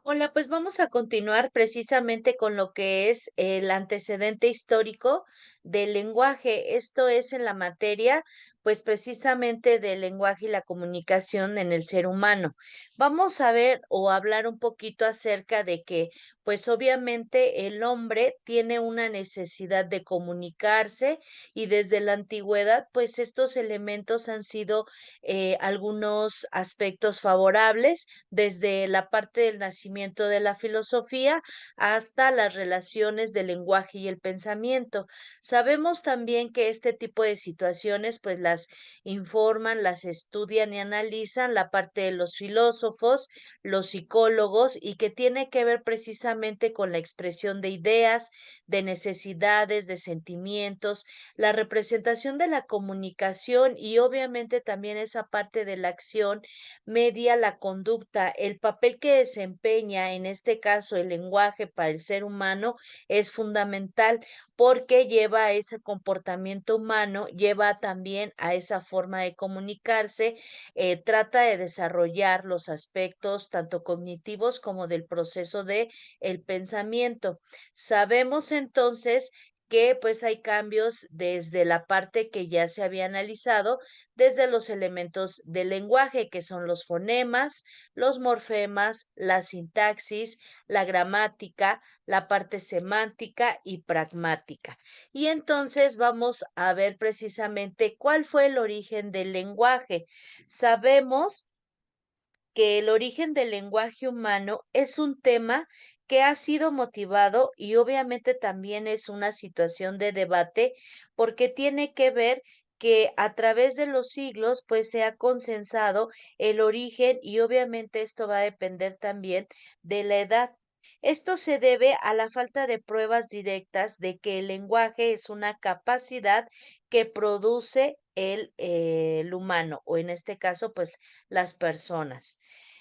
Hola, pues vamos a continuar precisamente con lo que es el antecedente histórico del lenguaje. Esto es en la materia, pues precisamente del lenguaje y la comunicación en el ser humano. Vamos a ver o hablar un poquito acerca de que, pues obviamente el hombre tiene una necesidad de comunicarse y desde la antigüedad, pues estos elementos han sido algunos aspectos favorables desde la parte del nacimiento de la filosofía hasta las relaciones del lenguaje y el pensamiento. Sabemos también que este tipo de situaciones pues las informan, las estudian y analizan la parte de los filósofos, los psicólogos y que tiene que ver precisamente con la expresión de ideas, de necesidades, de sentimientos, la representación de la comunicación y obviamente también esa parte de la acción media la conducta. El papel que desempeña, en este caso, el lenguaje para el ser humano es fundamental porque lleva a ese comportamiento humano, lleva también a esa forma de comunicarse, trata de desarrollar los aspectos tanto cognitivos como del proceso de el pensamiento. Sabemos entonces que pues hay cambios desde la parte que ya se había analizado, desde los elementos del lenguaje, que son los fonemas, los morfemas, la sintaxis, la gramática, la parte semántica y pragmática. Y entonces vamos a ver precisamente cuál fue el origen del lenguaje. Sabemos que el origen del lenguaje humano es un tema que ha sido motivado y obviamente también es una situación de debate porque tiene que ver que a través de los siglos pues se ha consensado el origen y obviamente esto va a depender también de la edad. Esto se debe a la falta de pruebas directas de que el lenguaje es una capacidad que produce el humano, o en este caso, pues las personas.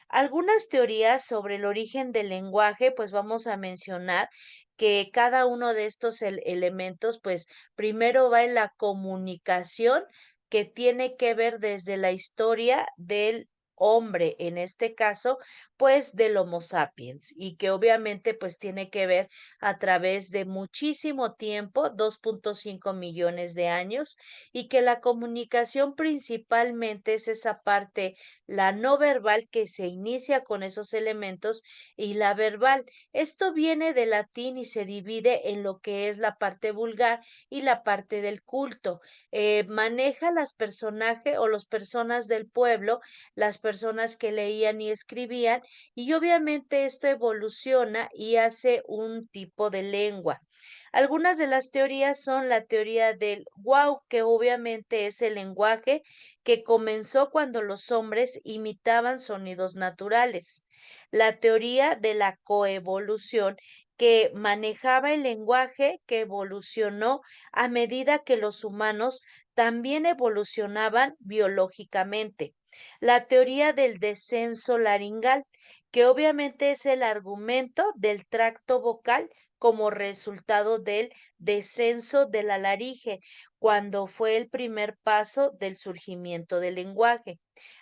Algunas teorías sobre el origen del lenguaje, pues vamos a mencionar que cada uno de estos elementos, pues primero va en la comunicación que tiene que ver desde la historia del hombre, en este caso, pues del Homo sapiens, y que obviamente pues tiene que ver a través de muchísimo tiempo, 2,5 millones de años, y que la comunicación principalmente es esa parte, la no verbal que se inicia con esos elementos y la verbal. Esto viene del latín y se divide en lo que es la parte vulgar y la parte del culto. Maneja las personajes o las personas del pueblo, las personas que leían y escribían, y obviamente esto evoluciona y hace un tipo de lengua. Algunas de las teorías son la teoría del wow, que obviamente es el lenguaje que comenzó cuando los hombres imitaban sonidos naturales. La teoría de la coevolución, que manejaba el lenguaje que evolucionó a medida que los humanos también evolucionaban biológicamente. La teoría del descenso laringal, que obviamente es el argumento del tracto vocal como resultado del descenso de la laringe, cuando fue el primer paso del surgimiento del lenguaje.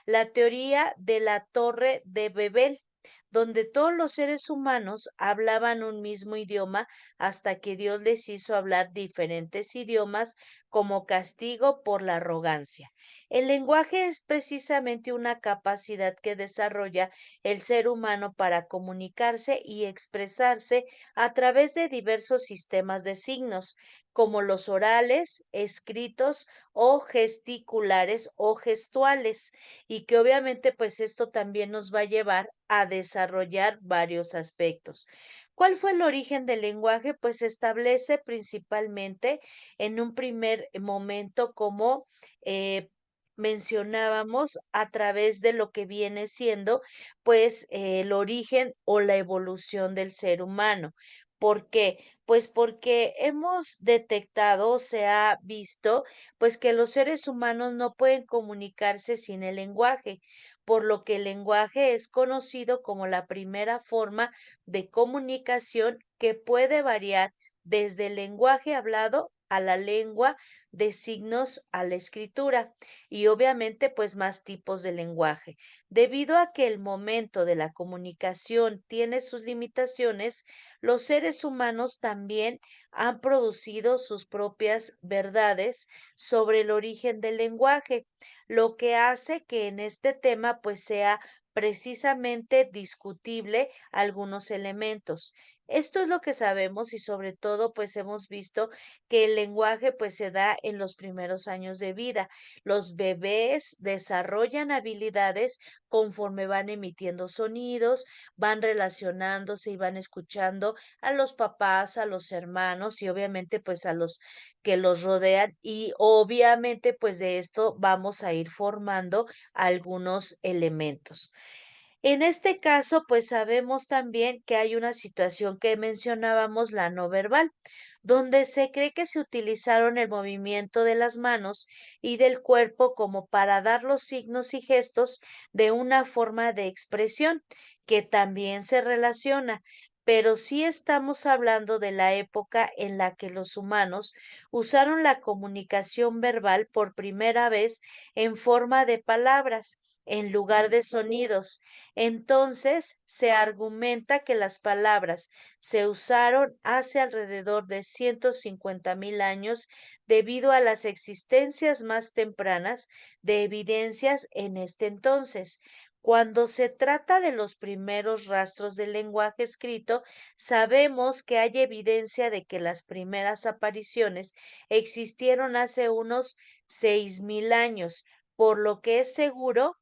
La teoría de la torre de Babel, donde todos los seres humanos hablaban un mismo idioma hasta que Dios les hizo hablar diferentes idiomas como castigo por la arrogancia. El lenguaje es precisamente una capacidad que desarrolla el ser humano para comunicarse y expresarse a través de diversos sistemas de signos, como los orales, escritos o gesticulares o gestuales, y que obviamente pues esto también nos va a llevar a desarrollar varios aspectos. ¿Cuál fue el origen del lenguaje? Pues se establece principalmente en un primer momento como mencionábamos a través de lo que viene siendo pues el origen o la evolución del ser humano. ¿Por qué? Pues porque hemos detectado, se ha visto, pues que los seres humanos no pueden comunicarse sin el lenguaje, por lo que el lenguaje es conocido como la primera forma de comunicación que puede variar desde el lenguaje hablado a la lengua de signos a la escritura y obviamente pues más tipos de lenguaje. Debido a que el momento de la comunicación tiene sus limitaciones, los seres humanos también han producido sus propias verdades sobre el origen del lenguaje, lo que hace que en este tema pues sea precisamente discutible algunos elementos. Esto es lo que sabemos y sobre todo pues hemos visto que el lenguaje pues se da en los primeros años de vida. Los bebés desarrollan habilidades conforme van emitiendo sonidos, van relacionándose y van escuchando a los papás, a los hermanos y obviamente pues a los que los rodean y obviamente pues de esto vamos a ir formando algunos elementos. En este caso, pues sabemos también que hay una situación que mencionábamos, la no verbal, donde se cree que se utilizaron el movimiento de las manos y del cuerpo como para dar los signos y gestos de una forma de expresión que también se relaciona. Pero sí estamos hablando de la época en la que los humanos usaron la comunicación verbal por primera vez en forma de palabras en lugar de sonidos. Entonces, se argumenta que las palabras se usaron hace alrededor de 150.000 años debido a las existencias más tempranas de evidencias en este entonces. Cuando se trata de los primeros rastros del lenguaje escrito, sabemos que hay evidencia de que las primeras apariciones existieron hace unos 6.000 años, por lo que es seguro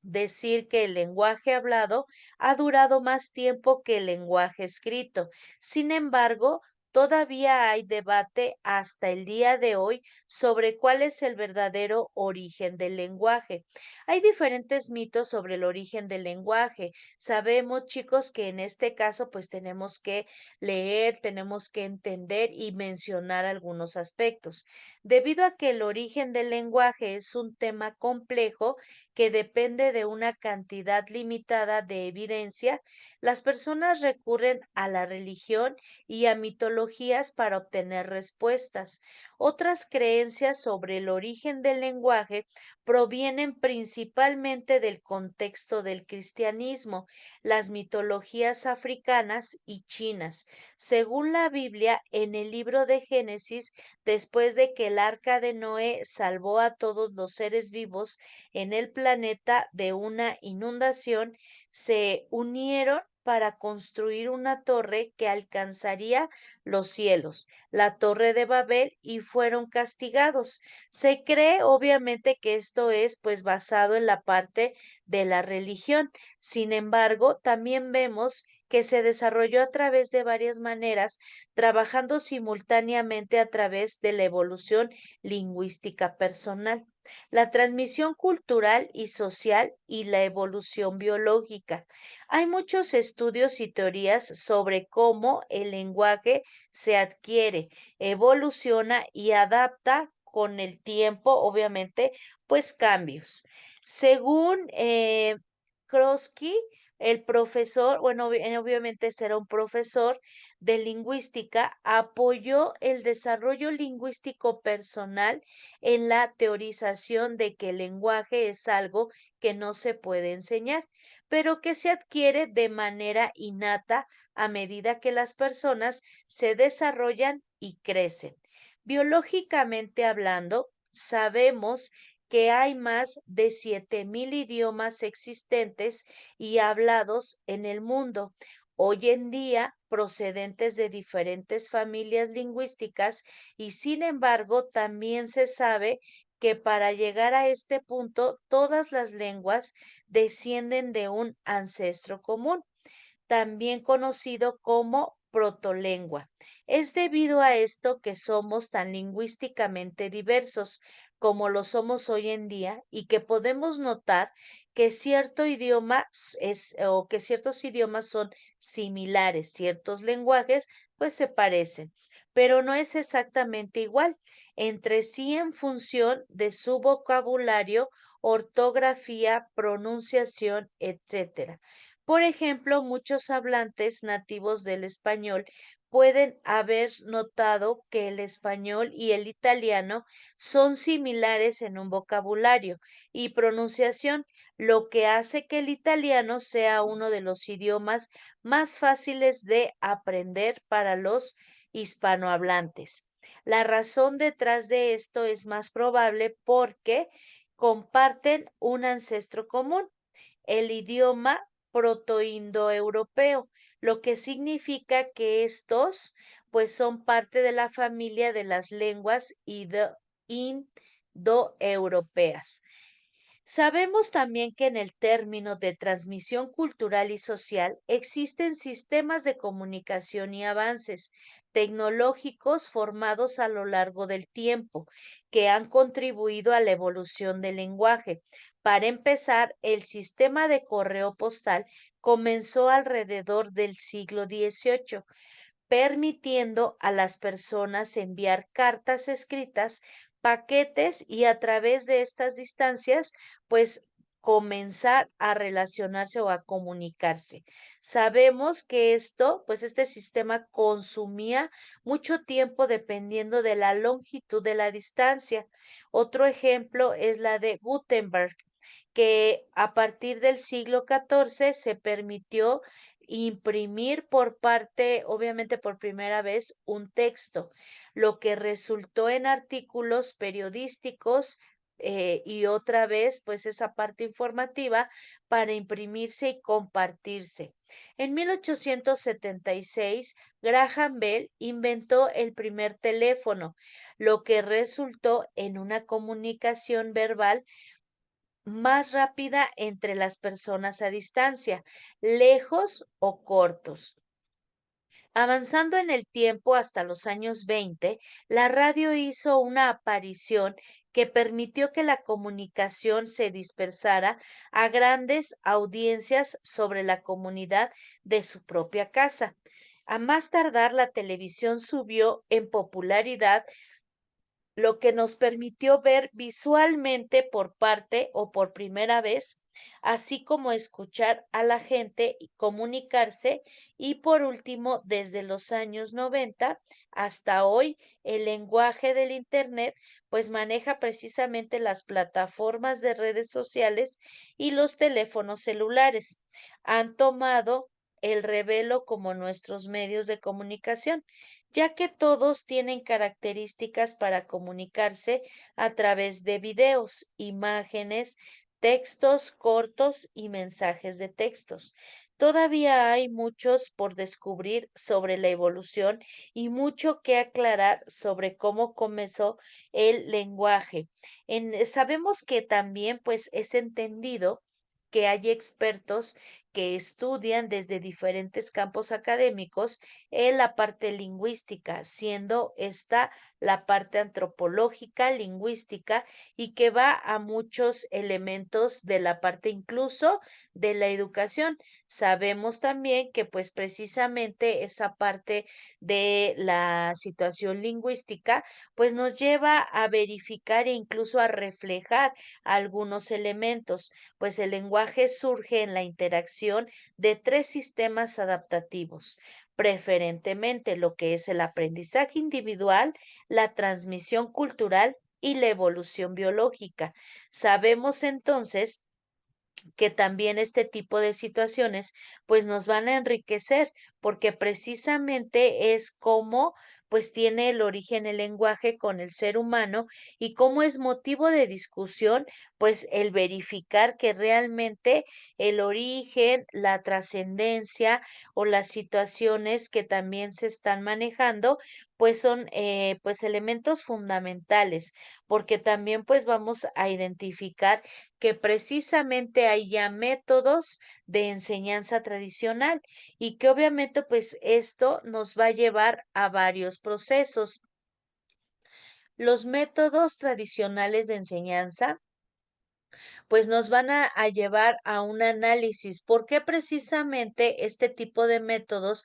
decir que el lenguaje hablado ha durado más tiempo que el lenguaje escrito. Sin embargo, todavía hay debate hasta el día de hoy sobre cuál es el verdadero origen del lenguaje. Hay diferentes mitos sobre el origen del lenguaje. Sabemos, chicos, que en este caso pues tenemos que leer, tenemos que entender y mencionar algunos aspectos. Debido a que el origen del lenguaje es un tema complejo, que depende de una cantidad limitada de evidencia, las personas recurren a la religión y a mitologías para obtener respuestas. Otras creencias sobre el origen del lenguaje provienen principalmente del contexto del cristianismo, las mitologías africanas y chinas. Según la Biblia, en el libro de Génesis, después de que el arca de Noé salvó a todos los seres vivos, en el planeta de una inundación, se unieron para construir una torre que alcanzaría los cielos, la torre de Babel, y fueron castigados. Se cree obviamente que esto es pues basado en la parte de la religión. Sin embargo, también vemos que se desarrolló a través de varias maneras, trabajando simultáneamente a través de la evolución lingüística personal, la transmisión cultural y social y la evolución biológica. Hay muchos estudios y teorías sobre cómo el lenguaje se adquiere, evoluciona y adapta con el tiempo, obviamente, pues cambios. Según Krosky, el profesor, bueno, obviamente será un profesor de lingüística, apoyó el desarrollo lingüístico personal en la teorización de que el lenguaje es algo que no se puede enseñar, pero que se adquiere de manera innata a medida que las personas se desarrollan y crecen. Biológicamente hablando, sabemos que hay más de 7.000 idiomas existentes y hablados en el mundo. Hoy en día, procedentes de diferentes familias lingüísticas, y sin embargo, también se sabe que para llegar a este punto, todas las lenguas descienden de un ancestro común, también conocido como protolengua. Es debido a esto que somos tan lingüísticamente diversos como lo somos hoy en día y que podemos notar que cierto idioma es o que ciertos idiomas son similares, ciertos lenguajes pues se parecen, pero no es exactamente igual entre sí en función de su vocabulario, ortografía, pronunciación, etcétera. Por ejemplo, muchos hablantes nativos del español pueden haber notado que el español y el italiano son similares en un vocabulario y pronunciación, lo que hace que el italiano sea uno de los idiomas más fáciles de aprender para los hispanohablantes. La razón detrás de esto es más probable porque comparten un ancestro común, el idioma protoindoeuropeo, lo que significa que estos pues son parte de la familia de las lenguas indoeuropeas. Sabemos también que en el término de transmisión cultural y social existen sistemas de comunicación y avances tecnológicos formados a lo largo del tiempo que han contribuido a la evolución del lenguaje. Para empezar, el sistema de correo postal comenzó alrededor del siglo XVIII, permitiendo a las personas enviar cartas escritas, paquetes y a través de estas distancias, pues comenzar a relacionarse o a comunicarse. Sabemos que esto, pues este sistema consumía mucho tiempo dependiendo de la longitud de la distancia. Otro ejemplo es la de Gutenberg, que a partir del siglo XIV se permitió imprimir por parte, obviamente por primera vez, un texto, lo que resultó en artículos periodísticos y otra vez, pues esa parte informativa para imprimirse y compartirse. En 1876, Graham Bell inventó el primer teléfono, lo que resultó en una comunicación verbal más rápida entre las personas a distancia, lejos o cortos. Avanzando en el tiempo hasta los años 20, la radio hizo una aparición que permitió que la comunicación se dispersara a grandes audiencias sobre la comunidad de su propia casa. A más tardar, la televisión subió en popularidad, lo que nos permitió ver visualmente por parte o por primera vez, así como escuchar a la gente y comunicarse. Y por último, desde los años 90 hasta hoy, el lenguaje del Internet pues maneja precisamente las plataformas de redes sociales y los teléfonos celulares. Han tomado el revelo como nuestros medios de comunicación, ya que todos tienen características para comunicarse a través de videos, imágenes, textos cortos y mensajes de textos. Todavía hay muchos por descubrir sobre la evolución y mucho que aclarar sobre cómo comenzó el lenguaje. Sabemos que también pues es entendido que hay expertos que estudian desde diferentes campos académicos en la parte lingüística, siendo esta la parte antropológica, lingüística, y que va a muchos elementos de la parte incluso de la educación. Sabemos también que pues precisamente esa parte de la situación lingüística pues nos lleva a verificar e incluso a reflejar algunos elementos, pues el lenguaje surge en la interacción de tres sistemas adaptativos, preferentemente lo que es el aprendizaje individual, la transmisión cultural y la evolución biológica. Sabemos entonces que también este tipo de situaciones pues nos van a enriquecer porque precisamente es como pues tiene el origen el lenguaje con el ser humano y cómo es motivo de discusión pues el verificar que realmente el origen, la trascendencia o las situaciones que también se están manejando pues son pues elementos fundamentales porque también pues vamos a identificar que precisamente hay ya métodos de enseñanza tradicional y que obviamente pues esto nos va a llevar a varios procesos. Los métodos tradicionales de enseñanza pues nos van a llevar a un análisis. ¿Por qué precisamente este tipo de métodos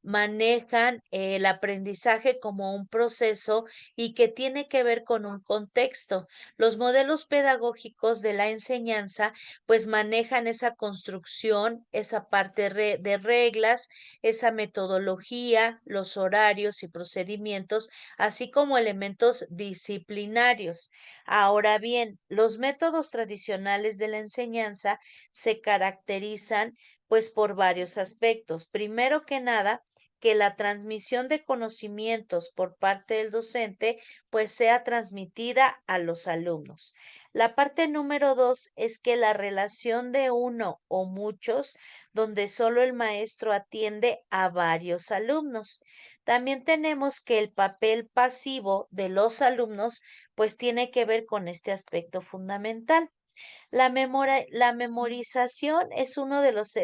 manejan el aprendizaje como un proceso y que tiene que ver con un contexto. Los modelos pedagógicos de la enseñanza pues manejan esa construcción, esa parte de reglas, esa metodología, los horarios y procedimientos, así como elementos disciplinarios. Ahora bien, los métodos tradicionales de la enseñanza se caracterizan pues por varios aspectos. Primero que nada, que la transmisión de conocimientos por parte del docente pues sea transmitida a los alumnos. La parte número dos es que la relación de uno o muchos, donde solo el maestro atiende a varios alumnos. También tenemos que el papel pasivo de los alumnos pues tiene que ver con este aspecto fundamental. La memorización es uno de los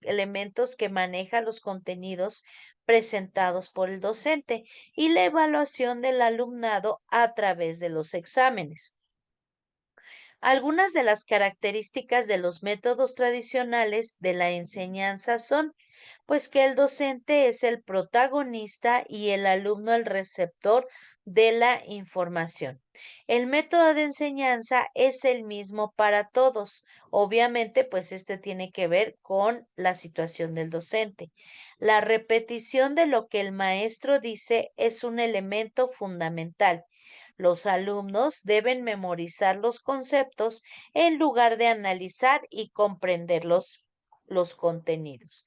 elementos que maneja los contenidos presentados por el docente y la evaluación del alumnado a través de los exámenes. Algunas de las características de los métodos tradicionales de la enseñanza son, pues que el docente es el protagonista y el alumno el receptor de la información. El método de enseñanza es el mismo para todos. Obviamente, pues este tiene que ver con la situación del docente. La repetición de lo que el maestro dice es un elemento fundamental. Los alumnos deben memorizar los conceptos en lugar de analizar y comprender los contenidos.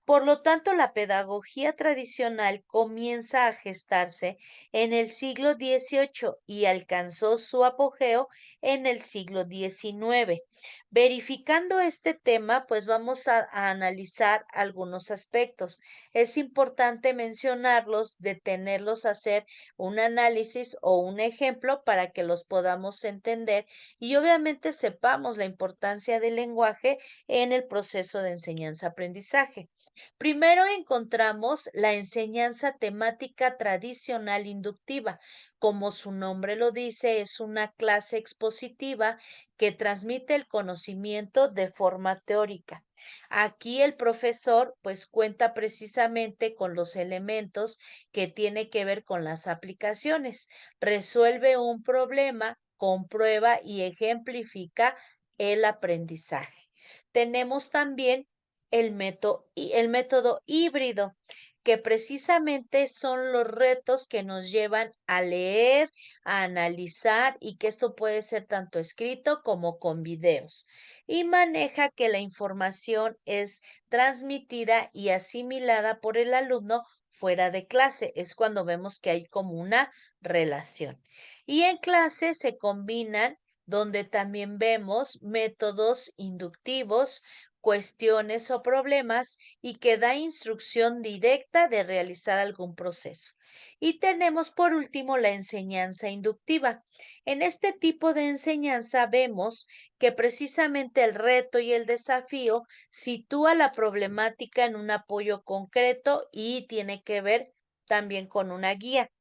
Por lo tanto, la pedagogía tradicional comienza a gestarse en el siglo XVIII y alcanzó su apogeo en el siglo XIX. Verificando este tema, pues vamos a analizar algunos aspectos. Es importante mencionarlos, detenerlos a hacer un análisis o un ejemplo para que los podamos entender y obviamente sepamos la importancia del lenguaje en el proceso de enseñanza-aprendizaje. Primero encontramos la enseñanza temática tradicional inductiva. Como su nombre lo dice, es una clase expositiva que transmite el conocimiento de forma teórica. Aquí el profesor pues cuenta precisamente con los elementos que tiene que ver con las aplicaciones. Resuelve un problema, comprueba y ejemplifica el aprendizaje. Tenemos también el método híbrido, que precisamente son los retos que nos llevan a leer, a analizar y que esto puede ser tanto escrito como con videos. Y maneja que la información es transmitida y asimilada por el alumno fuera de clase. Es cuando vemos que hay como una relación. Y en clase se combinan donde también vemos métodos inductivos, cuestiones o problemas y que da instrucción directa de realizar algún proceso. Y tenemos por último la enseñanza inductiva. En este tipo de enseñanza vemos que precisamente el reto y el desafío sitúa la problemática en un apoyo concreto y tiene que ver también con una guía.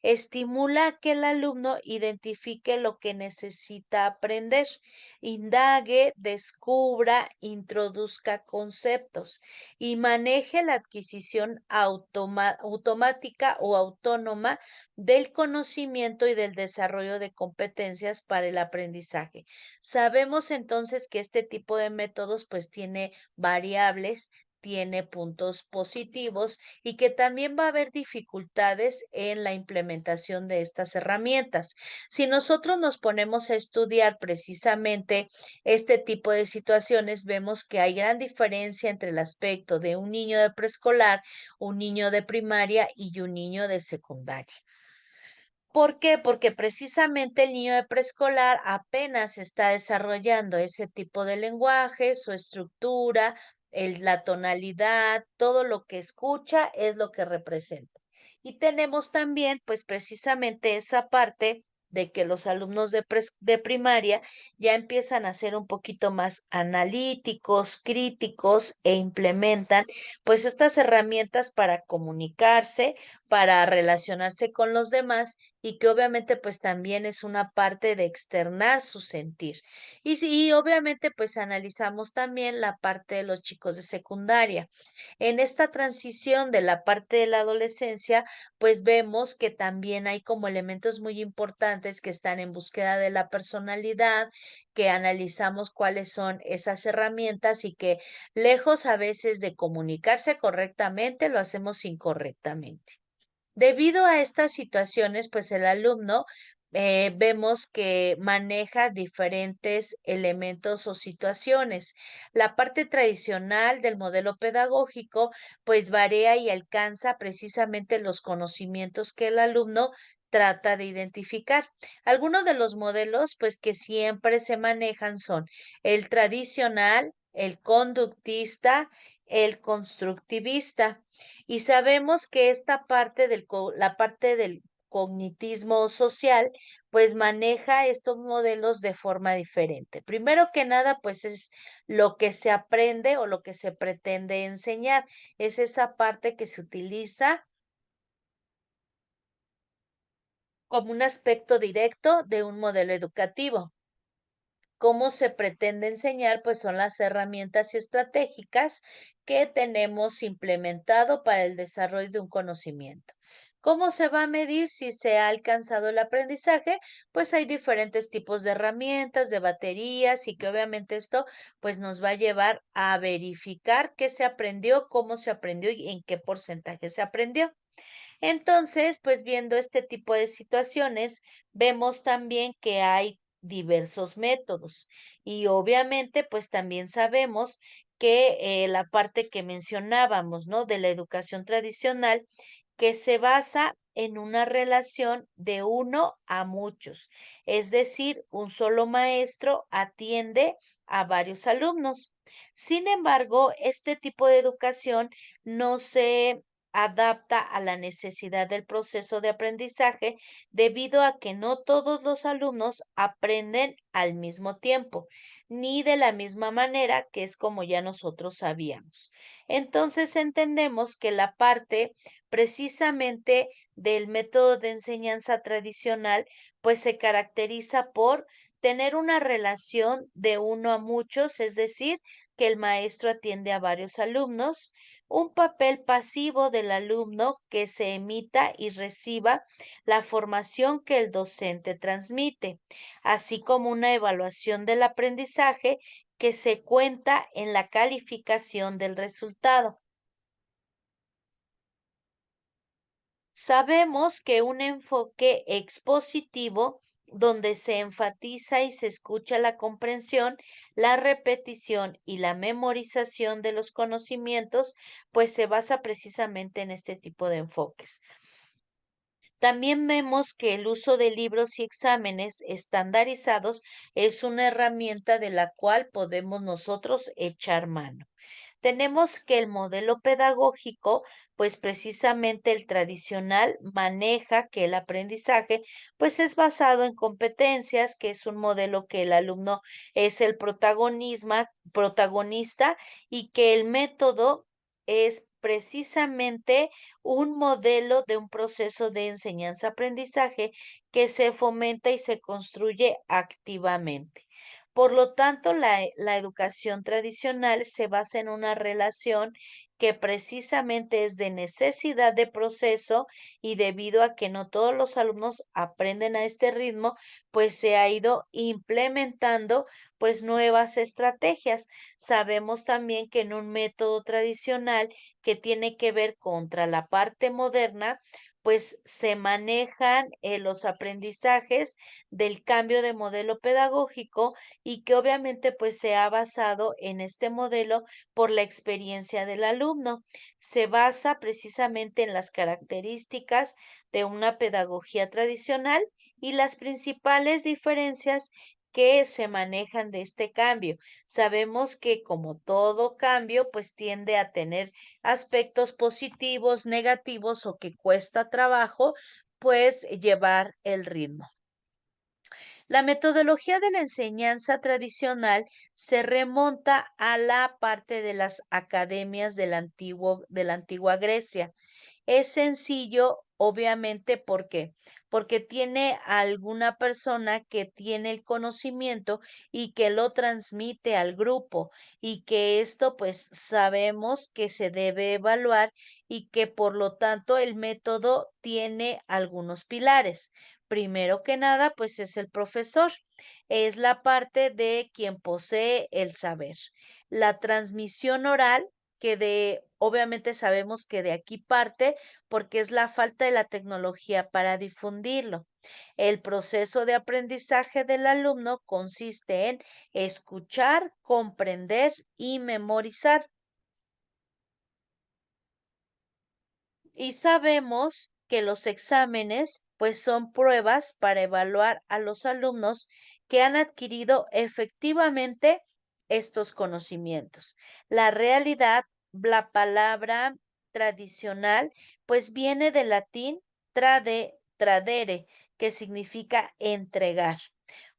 Estimula que el alumno identifique lo que necesita aprender, indague, descubra, introduzca conceptos y maneje la adquisición automática o autónoma del conocimiento y del desarrollo de competencias para el aprendizaje. Sabemos entonces que este tipo de métodos pues tiene variables, tiene puntos positivos y que también va a haber dificultades en la implementación de estas herramientas. Si nosotros nos ponemos a estudiar precisamente este tipo de situaciones, vemos que hay gran diferencia entre el aspecto de un niño de preescolar, un niño de primaria y un niño de secundaria. ¿Por qué? Porque precisamente el niño de preescolar apenas está desarrollando ese tipo de lenguaje, su estructura, la tonalidad, todo lo que escucha es lo que representa. Y tenemos también, pues precisamente esa parte de que los alumnos de primaria ya empiezan a ser un poquito más analíticos, críticos e implementan pues estas herramientas para comunicarse, para relacionarse con los demás y que obviamente pues también es una parte de externar su sentir. Y sí, y obviamente pues analizamos también la parte de los chicos de secundaria. En esta transición de la parte de la adolescencia, pues vemos que también hay como elementos muy importantes que están en búsqueda de la personalidad, que analizamos cuáles son esas herramientas y que lejos a veces de comunicarse correctamente, lo hacemos incorrectamente. Debido a estas situaciones, pues el alumno vemos que maneja diferentes elementos o situaciones. La parte tradicional del modelo pedagógico, pues varía y alcanza precisamente los conocimientos que el alumno trata de identificar. Algunos de los modelos, pues que siempre se manejan son el tradicional, el conductista, el constructivista. Y sabemos que esta parte la parte del cognitismo social, pues maneja estos modelos de forma diferente. Primero que nada, pues es lo que se aprende o lo que se pretende enseñar. Es esa parte que se utiliza como un aspecto directo de un modelo educativo. ¿Cómo se pretende enseñar? Pues son las herramientas estratégicas que tenemos implementado para el desarrollo de un conocimiento. ¿Cómo se va a medir si se ha alcanzado el aprendizaje? Pues hay diferentes tipos de herramientas, de baterías y que obviamente esto pues nos va a llevar a verificar qué se aprendió, cómo se aprendió y en qué porcentaje se aprendió. Entonces, pues viendo este tipo de situaciones, vemos también que hay diversos métodos y obviamente, pues también sabemos que la parte que mencionábamos, ¿no? De la educación tradicional, que se basa en una relación de uno a muchos, es decir, un solo maestro atiende a varios alumnos. Sin embargo, este tipo de educación no se adapta a la necesidad del proceso de aprendizaje debido a que no todos los alumnos aprenden al mismo tiempo, ni de la misma manera que es como ya nosotros sabíamos. Entonces entendemos que la parte precisamente del método de enseñanza tradicional, pues se caracteriza por tener una relación de uno a muchos, es decir, que el maestro atiende a varios alumnos, un papel pasivo del alumno que se emita y reciba la formación que el docente transmite, así como una evaluación del aprendizaje que se cuenta en la calificación del resultado. Sabemos que un enfoque expositivo donde se enfatiza y se escucha la comprensión, la repetición y la memorización de los conocimientos, pues se basa precisamente en este tipo de enfoques. También vemos que el uso de libros y exámenes estandarizados es una herramienta de la cual podemos nosotros echar mano. Tenemos que el modelo pedagógico, pues precisamente el tradicional, maneja que el aprendizaje, pues es basado en competencias, que es un modelo que el alumno es el protagonista y que el método es precisamente un modelo de un proceso de enseñanza-aprendizaje que se fomenta y se construye activamente. Por lo tanto, la educación tradicional se basa en una relación que precisamente es de necesidad de proceso y debido a que no todos los alumnos aprenden a este ritmo, pues se ha ido implementando pues nuevas estrategias. Sabemos también que en un método tradicional que tiene que ver contra la parte moderna, pues se manejan los aprendizajes del cambio de modelo pedagógico y que obviamente pues se ha basado en este modelo por la experiencia del alumno. Se basa precisamente en las características de una pedagogía tradicional y las principales diferencias que se manejan de este cambio. Sabemos que como todo cambio, pues tiende a tener aspectos positivos, negativos o que cuesta trabajo, pues llevar el ritmo. La metodología de la enseñanza tradicional se remonta a la parte de las academias de la antigua Grecia Es sencillo, obviamente, ¿por qué? Porque tiene alguna persona que tiene el conocimiento y que lo transmite al grupo y que esto pues sabemos que se debe evaluar y que por lo tanto el método tiene algunos pilares. Primero que nada, pues es el profesor, es la parte de quien posee el saber. La transmisión oral, que obviamente sabemos que de aquí parte porque es la falta de la tecnología para difundirlo. El proceso de aprendizaje del alumno consiste en escuchar, comprender y memorizar. Y sabemos que los exámenes, pues son pruebas para evaluar a los alumnos que han adquirido efectivamente estos conocimientos. La realidad, la palabra tradicional, pues viene del latín tradere, que significa entregar.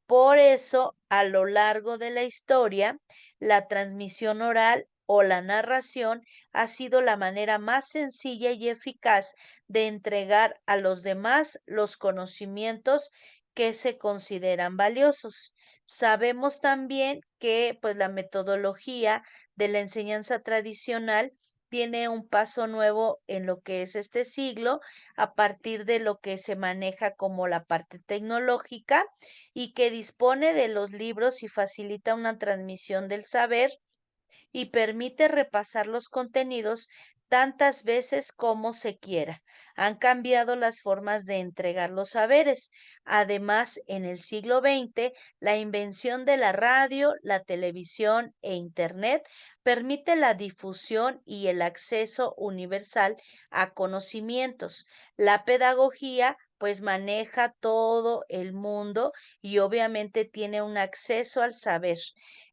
Por eso, a lo largo de la historia, la transmisión oral o la narración ha sido la manera más sencilla y eficaz de entregar a los demás los conocimientos que se consideran valiosos. Sabemos también que pues la metodología de la enseñanza tradicional tiene un paso nuevo en lo que es este siglo, a partir de lo que se maneja como la parte tecnológica y que dispone de los libros y facilita una transmisión del saber y permite repasar los contenidos tantas veces como se quiera. Han cambiado las formas de entregar los saberes. Además, en el siglo XX, la invención de la radio, la televisión e Internet permite la difusión y el acceso universal a conocimientos. La pedagogía pues maneja todo el mundo y obviamente tiene un acceso al saber.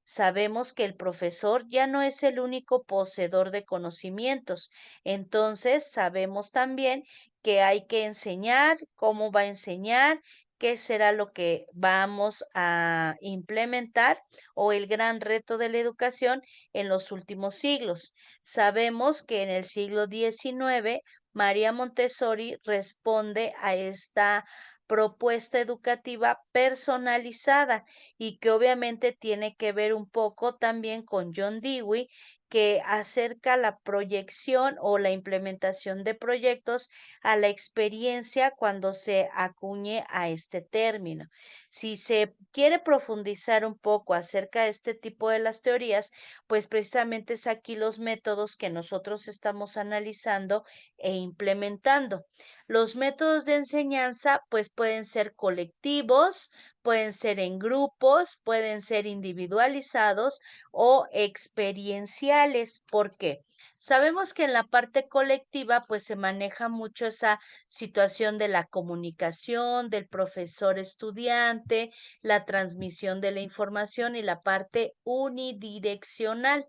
Sabemos que el profesor ya no es el único poseedor de conocimientos, entonces sabemos también que hay que enseñar, cómo va a enseñar, qué será lo que vamos a implementar o el gran reto de la educación en los últimos siglos. Sabemos que en el siglo XIX María Montessori responde a esta propuesta educativa personalizada y que obviamente tiene que ver un poco también con John Dewey, que acerca la proyección o la implementación de proyectos a la experiencia cuando se acuñe a este término. Si se quiere profundizar un poco acerca de este tipo de las teorías, pues precisamente es aquí los métodos que nosotros estamos analizando e implementando. Los métodos de enseñanza, pues pueden ser colectivos, pueden ser en grupos, pueden ser individualizados o experienciales. ¿Por qué? Sabemos que en la parte colectiva, pues se maneja mucho esa situación de la comunicación, del profesor estudiante, la transmisión de la información y la parte unidireccional,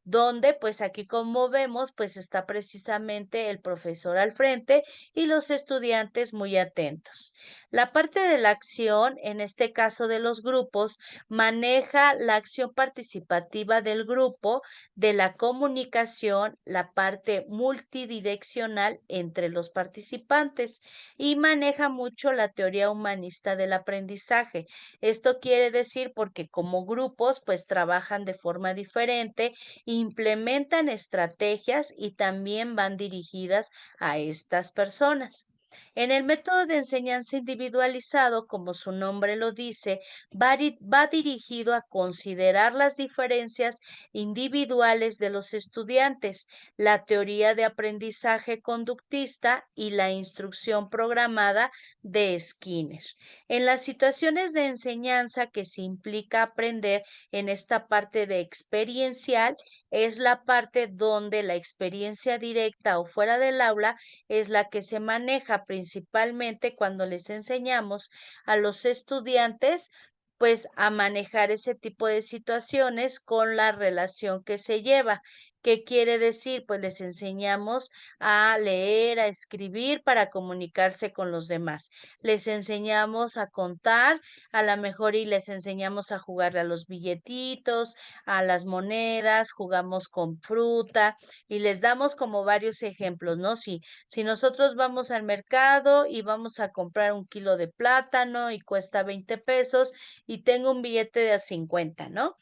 donde pues aquí como vemos, pues está precisamente el profesor al frente y los estudiantes muy atentos. La parte de la acción, en este caso de los grupos, maneja la acción participativa del grupo, de la comunicación, la parte multidireccional entre los participantes y maneja mucho la teoría humanista del aprendizaje. Esto quiere decir porque como grupos pues trabajan de forma diferente, implementan estrategias y también van dirigidas a estas personas. En el método de enseñanza individualizado, como su nombre lo dice, va dirigido a considerar las diferencias individuales de los estudiantes, la teoría de aprendizaje conductista y la instrucción programada de Skinner. En las situaciones de enseñanza que se implica aprender en esta parte de experiencial, es la parte donde la experiencia directa o fuera del aula es la que se maneja principalmente cuando les enseñamos a los estudiantes pues a manejar ese tipo de situaciones con la relación que se lleva. ¿Qué quiere decir? Pues les enseñamos a leer, a escribir para comunicarse con los demás. Les enseñamos a contar, a la mejor y les enseñamos a jugarle a los billetitos, a las monedas, jugamos con fruta y les damos como varios ejemplos, ¿no? Si nosotros vamos al mercado y vamos a comprar 1 kilo de plátano y cuesta 20 pesos y tengo un billete de a 50, ¿no?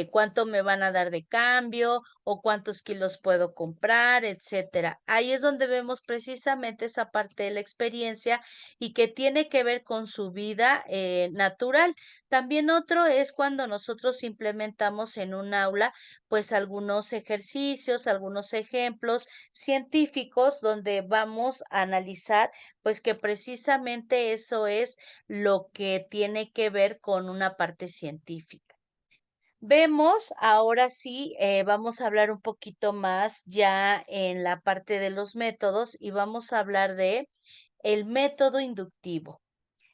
Cuánto me van a dar de cambio o cuántos kilos puedo comprar, etcétera. Ahí es donde vemos precisamente esa parte de la experiencia y que tiene que ver con su vida natural. También otro es cuando nosotros implementamos en un aula, pues algunos ejercicios, algunos ejemplos científicos donde vamos a analizar, pues que precisamente eso es lo que tiene que ver con una parte científica. Vemos, ahora sí, vamos a hablar un poquito más ya en la parte de los métodos y vamos a hablar de el método inductivo.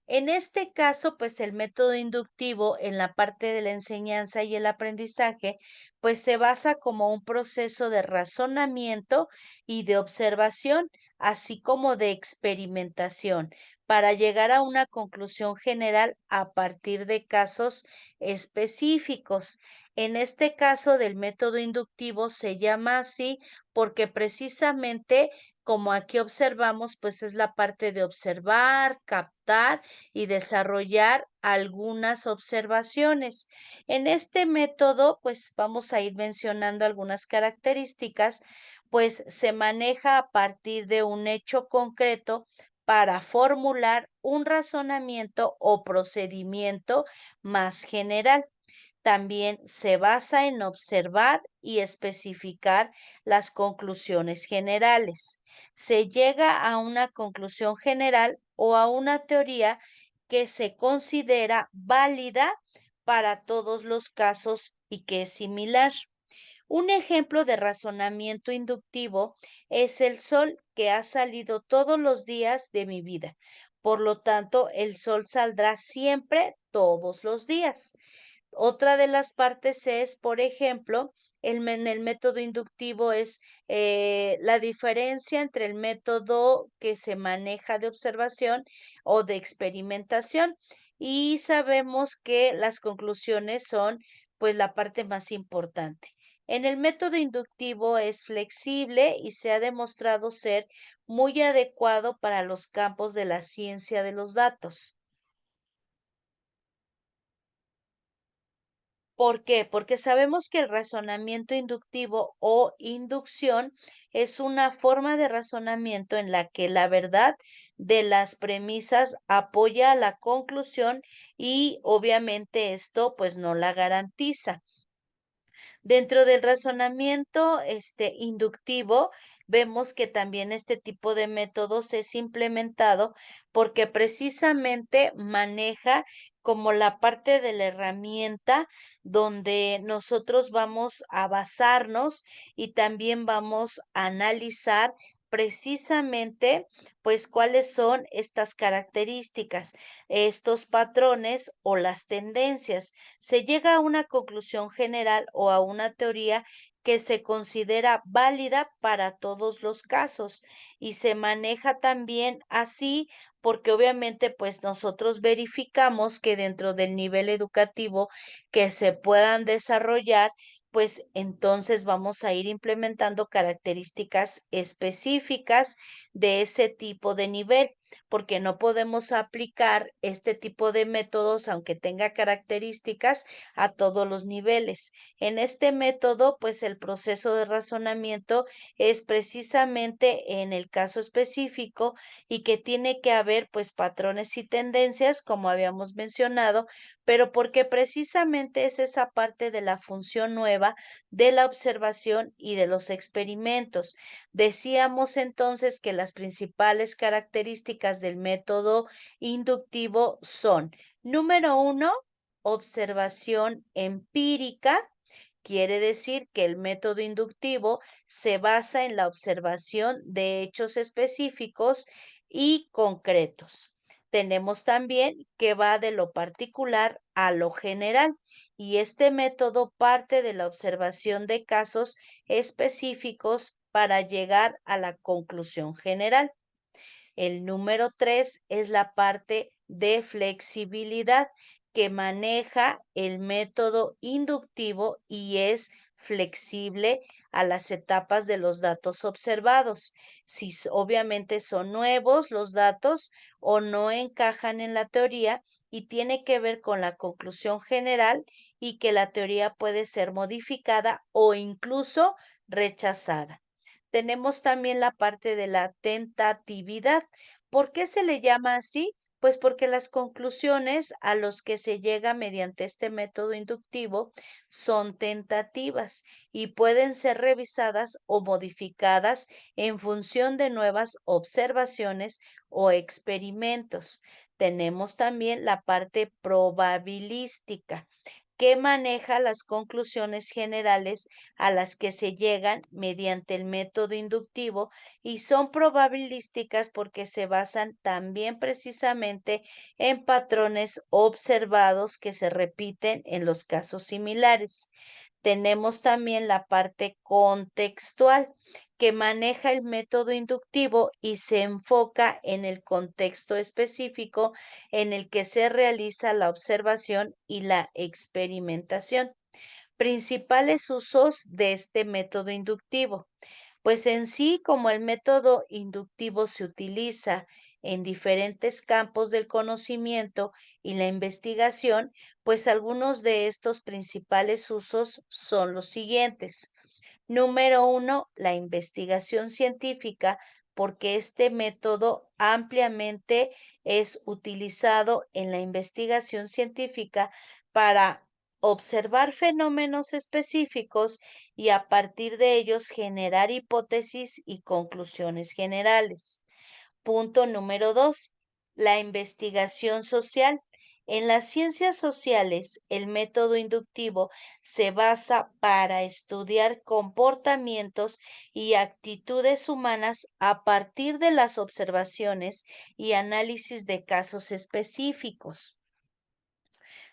En este caso, pues el método inductivo en la parte de la enseñanza y el aprendizaje, pues se basa como un proceso de razonamiento y de observación, así como de experimentación, para llegar a una conclusión general a partir de casos específicos. En este caso del método inductivo se llama así porque precisamente como aquí observamos, pues es la parte de observar, captar y desarrollar algunas observaciones. En este método, pues vamos a ir mencionando algunas características, pues se maneja a partir de un hecho concreto para formular un razonamiento o procedimiento más general. También se basa en observar y especificar las conclusiones generales. Se llega a una conclusión general o a una teoría que se considera válida para todos los casos y que es similar. Un ejemplo de razonamiento inductivo es el sol que ha salido todos los días de mi vida. Por lo tanto, el sol saldrá siempre todos los días. Otra de las partes es, por ejemplo, en el método inductivo es la diferencia entre el método que se maneja de observación o de experimentación. Y sabemos que las conclusiones son, pues, la parte más importante. En el método inductivo es flexible y se ha demostrado ser muy adecuado para los campos de la ciencia de los datos. ¿Por qué? Porque sabemos que el razonamiento inductivo o inducción es una forma de razonamiento en la que la verdad de las premisas apoya la conclusión y obviamente esto pues no la garantiza. Dentro del razonamiento inductivo, vemos que también este tipo de métodos es implementado porque precisamente maneja como la parte de la herramienta donde nosotros vamos a basarnos y también vamos a analizar precisamente pues cuáles son estas características, estos patrones o las tendencias. Se llega a una conclusión general o a una teoría que se considera válida para todos los casos y se maneja también así porque obviamente pues nosotros verificamos que dentro del nivel educativo que se puedan desarrollar, pues entonces vamos a ir implementando características específicas de ese tipo de nivel, porque no podemos aplicar este tipo de métodos, aunque tenga características, a todos los niveles. En este método, pues el proceso de razonamiento es precisamente en el caso específico y que tiene que haber pues patrones y tendencias, como habíamos mencionado, pero porque precisamente es esa parte de la función nueva de la observación y de los experimentos. Decíamos entonces que las principales características del método inductivo son, número uno, observación empírica. Quiere decir que el método inductivo se basa en la observación de hechos específicos y concretos. Tenemos también que va de lo particular a lo general y este método parte de la observación de casos específicos para llegar a la conclusión general. El número 3 es la parte de flexibilidad que maneja el método inductivo y es flexible a las etapas de los datos observados. Si obviamente son nuevos los datos o no encajan en la teoría y tiene que ver con la conclusión general y que la teoría puede ser modificada o incluso rechazada. Tenemos también la parte de la tentatividad. ¿Por qué se le llama así? Pues porque las conclusiones a los que se llega mediante este método inductivo son tentativas y pueden ser revisadas o modificadas en función de nuevas observaciones o experimentos. Tenemos también la parte probabilística que maneja las conclusiones generales a las que se llegan mediante el método inductivo y son probabilísticas porque se basan también precisamente en patrones observados que se repiten en los casos similares. Tenemos también la parte contextual que maneja el método inductivo y se enfoca en el contexto específico en el que se realiza la observación y la experimentación. Principales usos de este método inductivo. Pues en sí, como el método inductivo se utiliza en diferentes campos del conocimiento y la investigación, pues algunos de estos principales usos son los siguientes. Número uno, la investigación científica, porque este método ampliamente es utilizado en la investigación científica para observar fenómenos específicos y a partir de ellos generar hipótesis y conclusiones generales. Punto número dos, la investigación social. En las ciencias sociales, el método inductivo se basa para estudiar comportamientos y actitudes humanas a partir de las observaciones y análisis de casos específicos.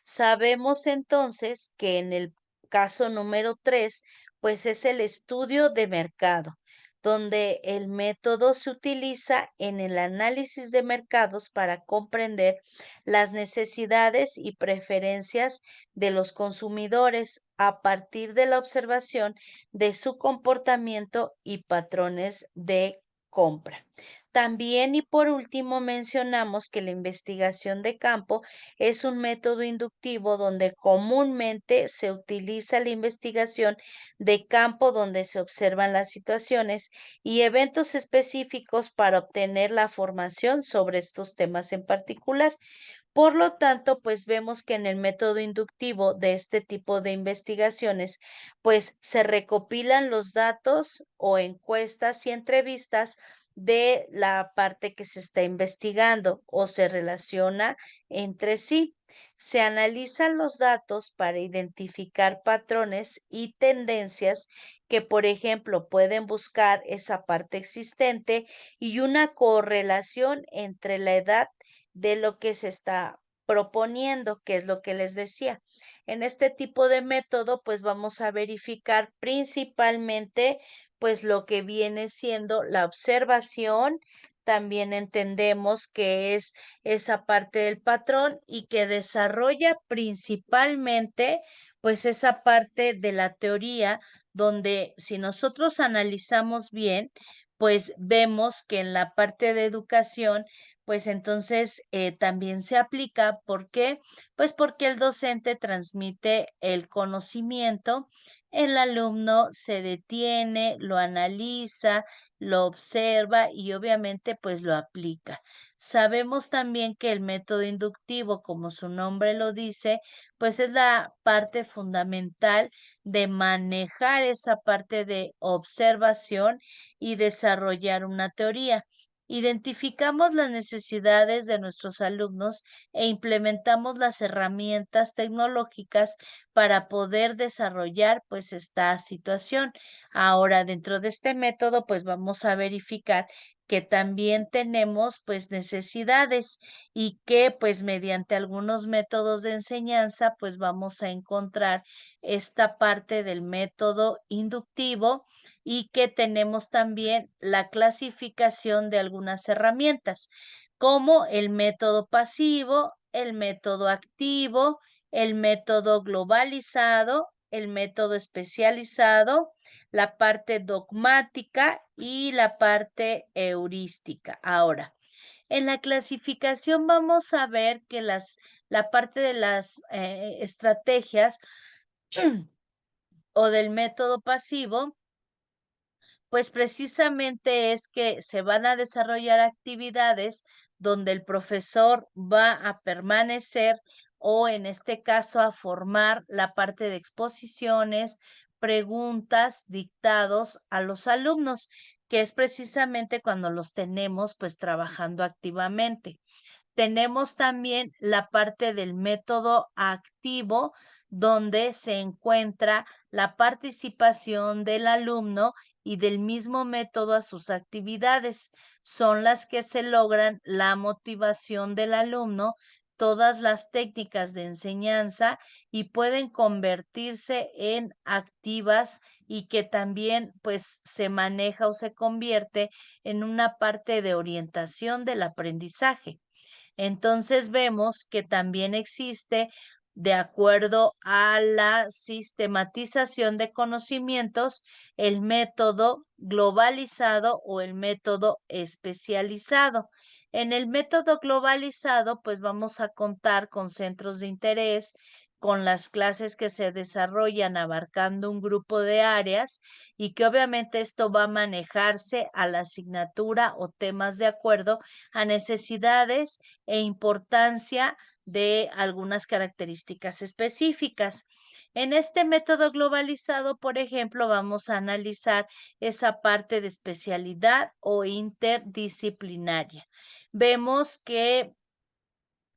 Sabemos entonces que en el caso número 3, pues es el estudio de mercado, donde el método se utiliza en el análisis de mercados para comprender las necesidades y preferencias de los consumidores a partir de la observación de su comportamiento y patrones de compra. También y por último mencionamos que la investigación de campo es un método inductivo donde comúnmente se utiliza la investigación de campo donde se observan las situaciones y eventos específicos para obtener la formación sobre estos temas en particular. Por lo tanto, pues vemos que en el método inductivo de este tipo de investigaciones, pues se recopilan los datos o encuestas y entrevistas de la parte que se está investigando o se relaciona entre sí. Se analizan los datos para identificar patrones y tendencias que, por ejemplo, pueden buscar esa parte existente y una correlación entre la edad de lo que se está proponiendo, que es lo que les decía. En este tipo de método, pues vamos a verificar principalmente, pues lo que viene siendo la observación. También entendemos que es esa parte del patrón y que desarrolla principalmente, pues esa parte de la teoría, donde si nosotros analizamos bien, pues vemos que en la parte de educación pues entonces también se aplica. ¿Por qué? Pues porque el docente transmite el conocimiento, el alumno se detiene, lo analiza, lo observa y obviamente pues lo aplica. Sabemos también que el método inductivo, como su nombre lo dice, pues es la parte fundamental de manejar esa parte de observación y desarrollar una teoría. Identificamos las necesidades de nuestros alumnos e implementamos las herramientas tecnológicas para poder desarrollar pues esta situación. Ahora, dentro de este método, pues vamos a verificar que también tenemos pues necesidades y que pues mediante algunos métodos de enseñanza pues vamos a encontrar esta parte del método inductivo y que tenemos también la clasificación de algunas herramientas como el método pasivo, el método activo, el método globalizado, el método especializado, la parte dogmática y la parte heurística. Ahora, en la clasificación vamos a ver que la parte de las estrategias o del método pasivo pues precisamente es que se van a desarrollar actividades donde el profesor va a permanecer o en este caso a formar la parte de exposiciones, preguntas, dictados a los alumnos, que es precisamente cuando los tenemos pues trabajando activamente. Tenemos también la parte del método activo, donde se encuentra la participación del alumno y del mismo método a sus actividades. Son las que se logran la motivación del alumno, todas las técnicas de enseñanza y pueden convertirse en activas y que también pues se maneja o se convierte en una parte de orientación del aprendizaje. Entonces vemos que también existe, de acuerdo a la sistematización de conocimientos, el método globalizado o el método especializado. En el método globalizado, pues vamos a contar con centros de interés, con las clases que se desarrollan abarcando un grupo de áreas y que obviamente esto va a manejarse a la asignatura o temas de acuerdo a necesidades e importancia de algunas características específicas. En este método globalizado, por ejemplo, vamos a analizar esa parte de especialidad o interdisciplinaria. Vemos que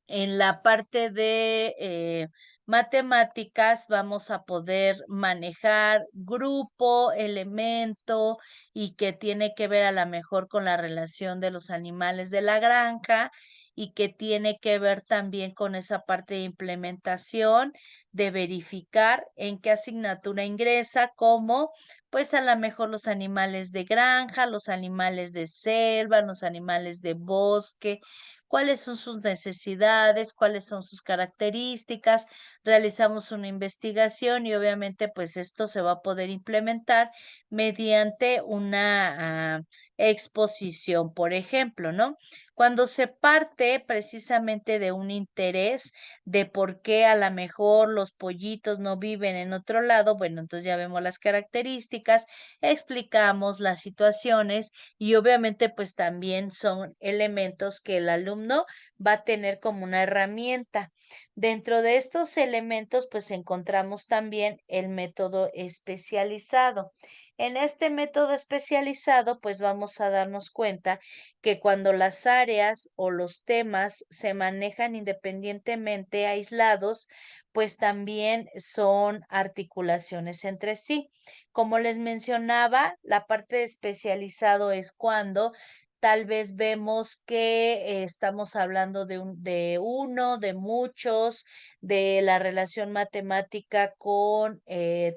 en la parte de matemáticas vamos a poder manejar grupo, elemento y que tiene que ver a lo mejor con la relación de los animales de la granja y que tiene que ver también con esa parte de implementación, de verificar en qué asignatura ingresa, como pues a lo mejor los animales de granja, los animales de selva, los animales de bosque, cuáles son sus necesidades, cuáles son sus características, realizamos una investigación y obviamente pues esto se va a poder implementar mediante una exposición, por ejemplo, ¿no? Cuando se parte precisamente de un interés de por qué a lo mejor los pollitos no viven en otro lado, bueno, entonces ya vemos las características, explicamos las situaciones y obviamente pues también son elementos que el alumno va a tener como una herramienta. Dentro de estos elementos pues encontramos también el método especializado. En este método especializado pues vamos a darnos cuenta que cuando las áreas o los temas se manejan independientemente, aislados, pues también son articulaciones entre sí. Como les mencionaba, la parte de especializado es cuando tal vez vemos que estamos hablando de uno, de muchos, de la relación matemática con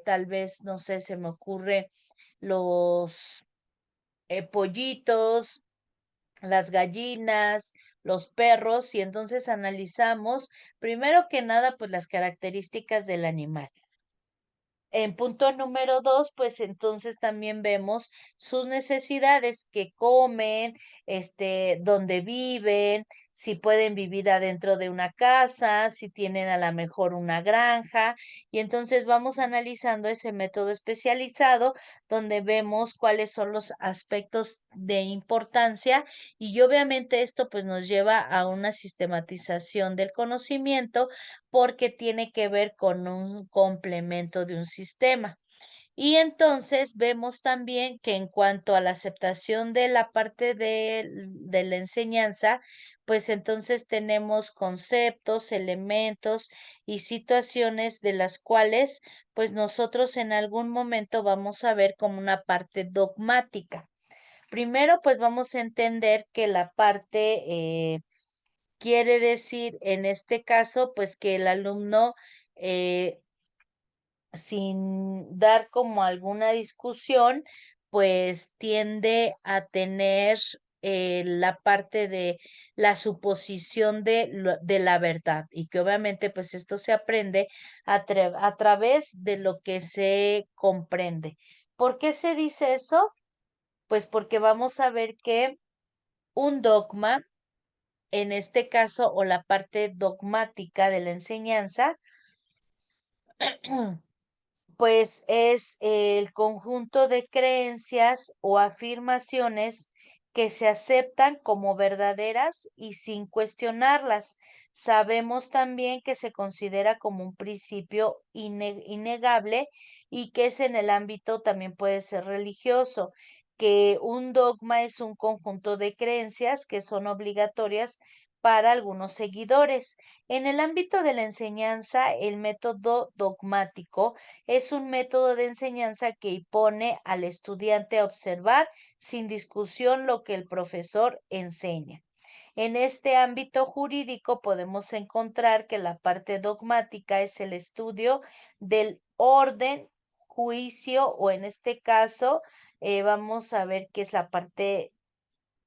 tal vez, no sé, se me ocurre los pollitos, las gallinas, los perros, y entonces analizamos primero que nada, pues las características del animal. En punto número dos, pues entonces también vemos sus necesidades, que comen, dónde viven, si pueden vivir adentro de una casa, si tienen a lo mejor una granja, y entonces vamos analizando ese método especializado donde vemos cuáles son los aspectos de importancia y obviamente esto pues nos lleva a una sistematización del conocimiento porque tiene que ver con un complemento de un sistema. Y entonces vemos también que en cuanto a la aceptación de la parte de la enseñanza, pues entonces tenemos conceptos, elementos y situaciones de las cuales pues nosotros en algún momento vamos a ver como una parte dogmática. Primero, pues vamos a entender que la parte quiere decir en este caso, pues que el alumno sin dar como alguna discusión, pues tiende a tener la parte de la suposición de la verdad y que obviamente pues esto se aprende a través de lo que se comprende. ¿Por qué se dice eso? Pues porque vamos a ver que un dogma, en este caso, o la parte dogmática de la enseñanza, pues es el conjunto de creencias o afirmaciones que se aceptan como verdaderas y sin cuestionarlas. Sabemos también que se considera como un principio innegable y que es en el ámbito también puede ser religioso, que un dogma es un conjunto de creencias que son obligatorias para algunos seguidores. En el ámbito de la enseñanza, el método dogmático es un método de enseñanza que impone al estudiante a observar sin discusión lo que el profesor enseña. En este ámbito jurídico podemos encontrar que la parte dogmática es el estudio del orden, juicio o en este caso vamos a ver qué es la parte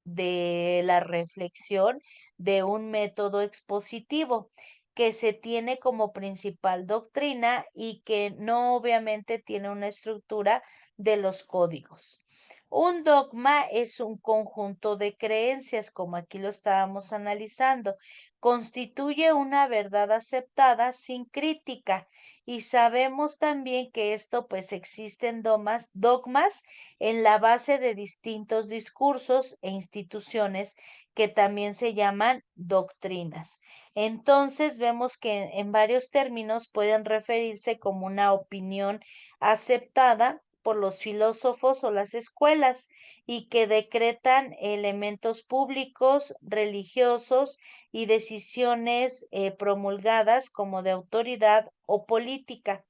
de la reflexión de un método expositivo que se tiene como principal doctrina y que no obviamente tiene una estructura de los códigos. Un dogma es un conjunto de creencias, como aquí lo estábamos analizando. Constituye una verdad aceptada sin crítica y sabemos también que esto pues existen dogmas en la base de distintos discursos e instituciones que también se llaman doctrinas. Entonces vemos que en varios términos pueden referirse como una opinión aceptada por los filósofos o las escuelas y que decretan elementos públicos, religiosos y decisiones promulgadas como de autoridad o política.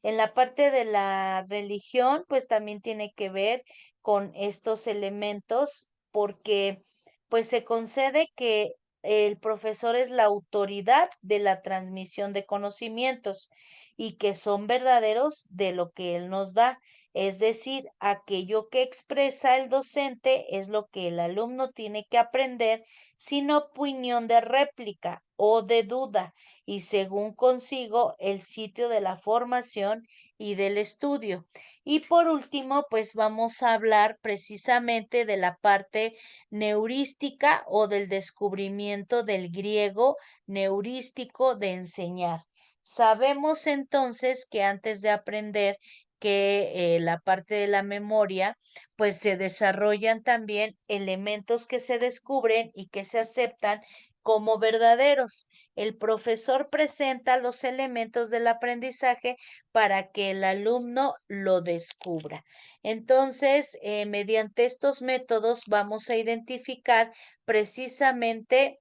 En la parte de la religión, pues también tiene que ver con estos elementos porque pues se concede que el profesor es la autoridad de la transmisión de conocimientos y que son verdaderos de lo que él nos da. Es decir, aquello que expresa el docente es lo que el alumno tiene que aprender sin opinión de réplica o de duda y según consigo el sitio de la formación y del estudio. Y por último, pues vamos a hablar precisamente de la parte neurística o del descubrimiento del griego neurístico de enseñar. Sabemos entonces que antes de aprender que la parte de la memoria, pues se desarrollan también elementos que se descubren y que se aceptan como verdaderos. El profesor presenta los elementos del aprendizaje para que el alumno lo descubra. Entonces, mediante estos métodos vamos a identificar precisamente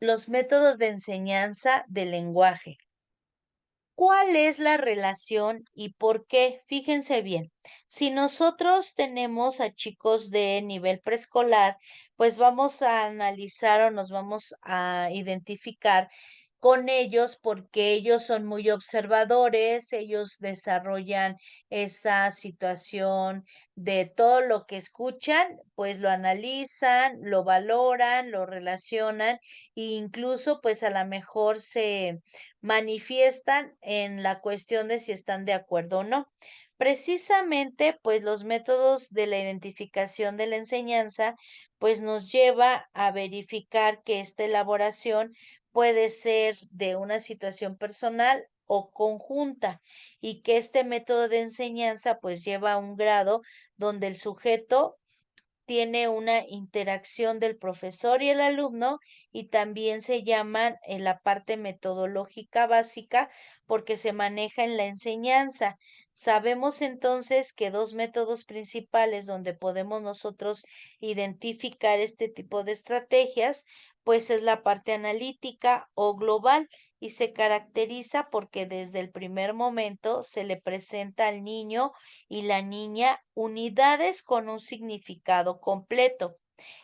los métodos de enseñanza del lenguaje. ¿Cuál es la relación y por qué? Fíjense bien, si nosotros tenemos a chicos de nivel preescolar, pues vamos a analizar o nos vamos a identificar con ellos porque ellos son muy observadores, ellos desarrollan esa situación de todo lo que escuchan, pues lo analizan, lo valoran, lo relacionan e incluso pues a lo mejor se manifiestan en la cuestión de si están de acuerdo o no. Precisamente, pues los métodos de la identificación de la enseñanza, pues nos lleva a verificar que esta elaboración puede ser de una situación personal o conjunta y que este método de enseñanza pues lleva a un grado donde el sujeto tiene una interacción del profesor y el alumno y también se llaman en la parte metodológica básica porque se maneja en la enseñanza. Sabemos entonces que dos métodos principales donde podemos nosotros identificar este tipo de estrategias, pues es la parte analítica o global y se caracteriza porque desde el primer momento se le presenta al niño y la niña unidades con un significado completo.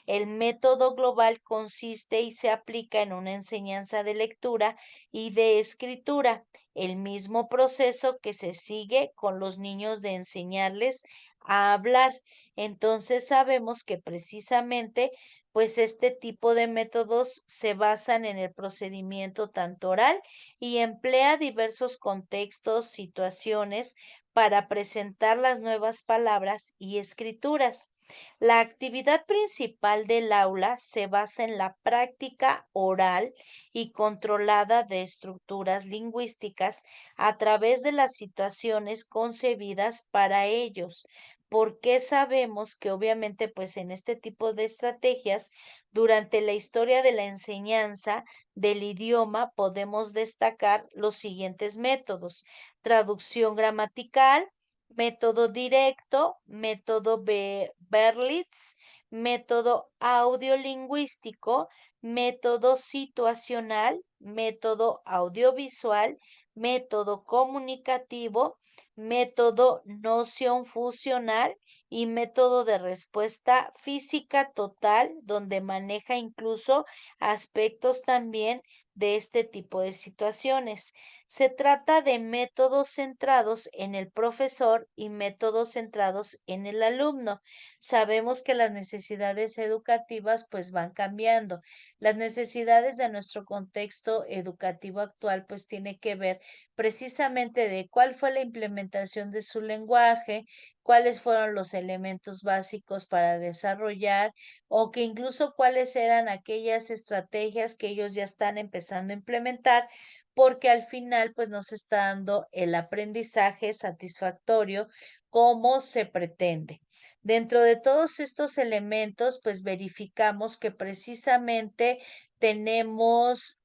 El método global consiste y se aplica en una enseñanza de lectura y de escritura, el mismo proceso que se sigue con los niños de enseñarles a hablar. Entonces sabemos que precisamente pues este tipo de métodos se basan en el procedimiento tanto oral y emplea diversos contextos, situaciones para presentar las nuevas palabras y escrituras. La actividad principal del aula se basa en la práctica oral y controlada de estructuras lingüísticas a través de las situaciones concebidas para ellos. Porque sabemos que obviamente pues en este tipo de estrategias durante la historia de la enseñanza del idioma podemos destacar los siguientes métodos: traducción gramatical, método directo, método Berlitz, método audiolingüístico, método situacional, método audiovisual, método comunicativo, método noción fusional y método de respuesta física total, donde maneja incluso aspectos también de este tipo de situaciones. Se trata de métodos centrados en el profesor y métodos centrados en el alumno. Sabemos que las necesidades educativas pues van cambiando. Las necesidades de nuestro contexto educativo actual pues tiene que ver precisamente de cuál fue la implementación de su lenguaje, cuáles fueron los elementos básicos para desarrollar o que incluso cuáles eran aquellas estrategias que ellos ya están empezando a implementar porque al final pues nos está dando el aprendizaje satisfactorio como se pretende. Dentro de todos estos elementos, pues verificamos que precisamente tenemos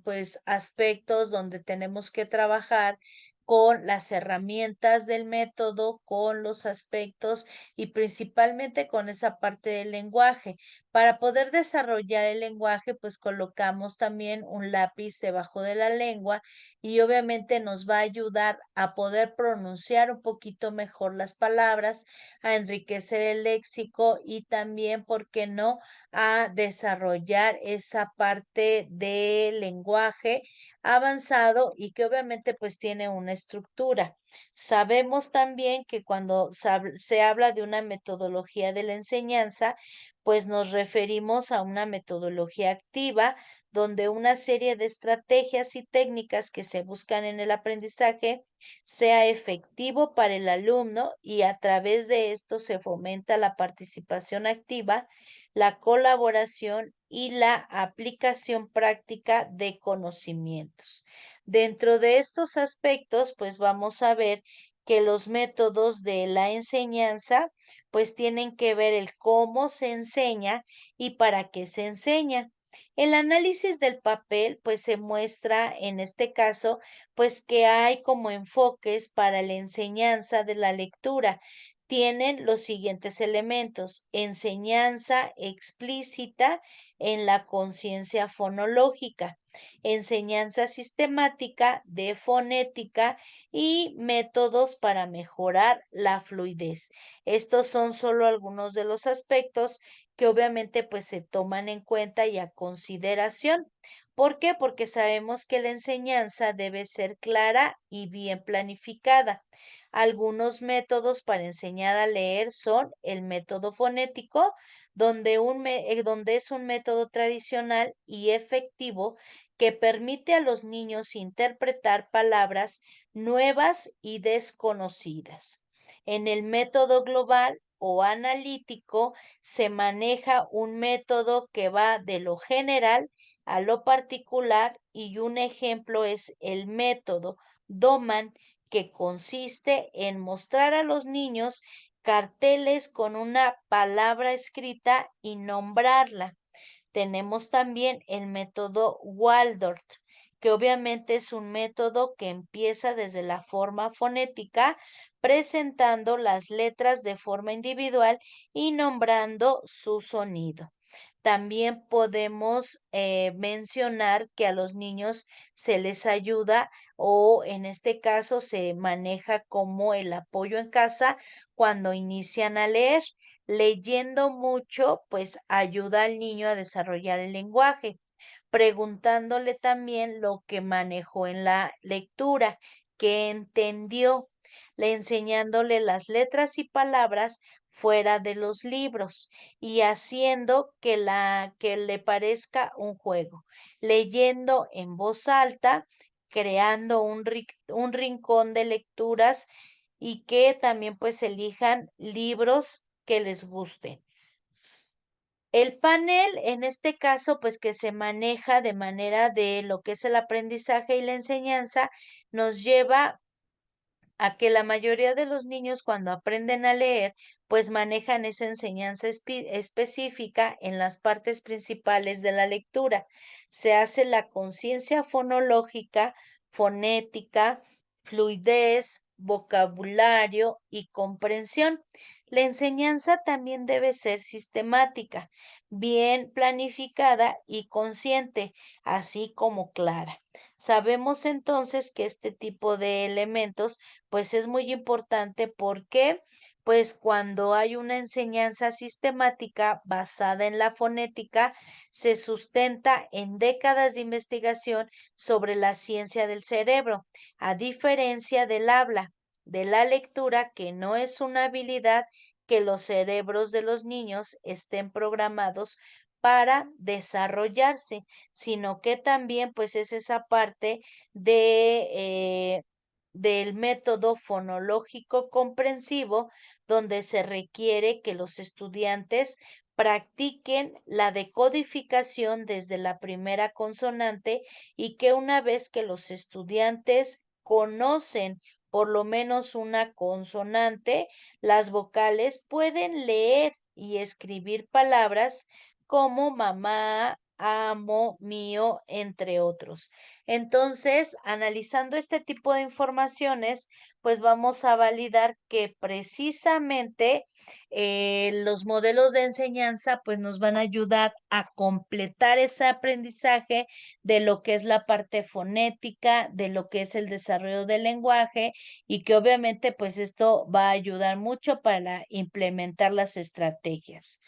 pues aspectos donde tenemos que trabajar con las herramientas del método, con los aspectos y principalmente con esa parte del lenguaje. Para poder desarrollar el lenguaje, pues colocamos también un lápiz debajo de la lengua y obviamente nos va a ayudar a poder pronunciar un poquito mejor las palabras, a enriquecer el léxico y también, ¿por qué no?, a desarrollar esa parte del lenguaje avanzado y que obviamente pues tiene una estructura. Sabemos también que cuando se habla de una metodología de la enseñanza, pues nos referimos a una metodología activa donde una serie de estrategias y técnicas que se buscan en el aprendizaje sea efectivo para el alumno y a través de esto se fomenta la participación activa, la colaboración y la aplicación práctica de conocimientos. Dentro de estos aspectos, pues vamos a ver que los métodos de la enseñanza pues tienen que ver el cómo se enseña y para qué se enseña. El análisis del papel, pues se muestra en este caso, pues que hay como enfoques para la enseñanza de la lectura. Tienen los siguientes elementos: enseñanza explícita en la conciencia fonológica, enseñanza sistemática de fonética y métodos para mejorar la fluidez. Estos son solo algunos de los aspectos que obviamente pues se toman en cuenta y a consideración. ¿Por qué? Porque sabemos que la enseñanza debe ser clara y bien planificada. Algunos métodos para enseñar a leer son el método fonético, donde es un método tradicional y efectivo que permite a los niños interpretar palabras nuevas y desconocidas. En el método global o analítico se maneja un método que va de lo general a lo particular y un ejemplo es el método Doman, que consiste en mostrar a los niños carteles con una palabra escrita y nombrarla. Tenemos también el método Waldorf, que obviamente es un método que empieza desde la forma fonética, presentando las letras de forma individual y nombrando su sonido. También podemos mencionar que a los niños se les ayuda o en este caso se maneja como el apoyo en casa cuando inician a leer. Leyendo mucho, pues ayuda al niño a desarrollar el lenguaje, preguntándole también lo que manejó en la lectura, que entendió, le enseñándole las letras y palabras fuera de los libros y haciendo que le parezca un juego, leyendo en voz alta, creando un rincón de lecturas y que también pues elijan libros que les gusten. El panel, en este caso, pues que se maneja de manera de lo que es el aprendizaje y la enseñanza, nos lleva a que la mayoría de los niños cuando aprenden a leer, pues manejan esa enseñanza específica en las partes principales de la lectura. Se hace la conciencia fonológica, fonética, fluidez, vocabulario y comprensión. La enseñanza también debe ser sistemática, bien planificada y consciente, así como clara. Sabemos entonces que este tipo de elementos pues es muy importante porque pues cuando hay una enseñanza sistemática basada en la fonética, se sustenta en décadas de investigación sobre la ciencia del cerebro, a diferencia del habla, de la lectura, que no es una habilidad que los cerebros de los niños estén programados para desarrollarse, sino que también pues es esa parte de del método fonológico comprensivo, donde se requiere que los estudiantes practiquen la decodificación desde la primera consonante y que una vez que los estudiantes conocen por lo menos una consonante, las vocales pueden leer y escribir palabras como mamá, amo, mío, entre otros. Entonces, analizando este tipo de informaciones, pues vamos a validar que precisamente los modelos de enseñanza pues nos van a ayudar a completar ese aprendizaje de lo que es la parte fonética, de lo que es el desarrollo del lenguaje y que obviamente pues esto va a ayudar mucho para implementar las estrategias.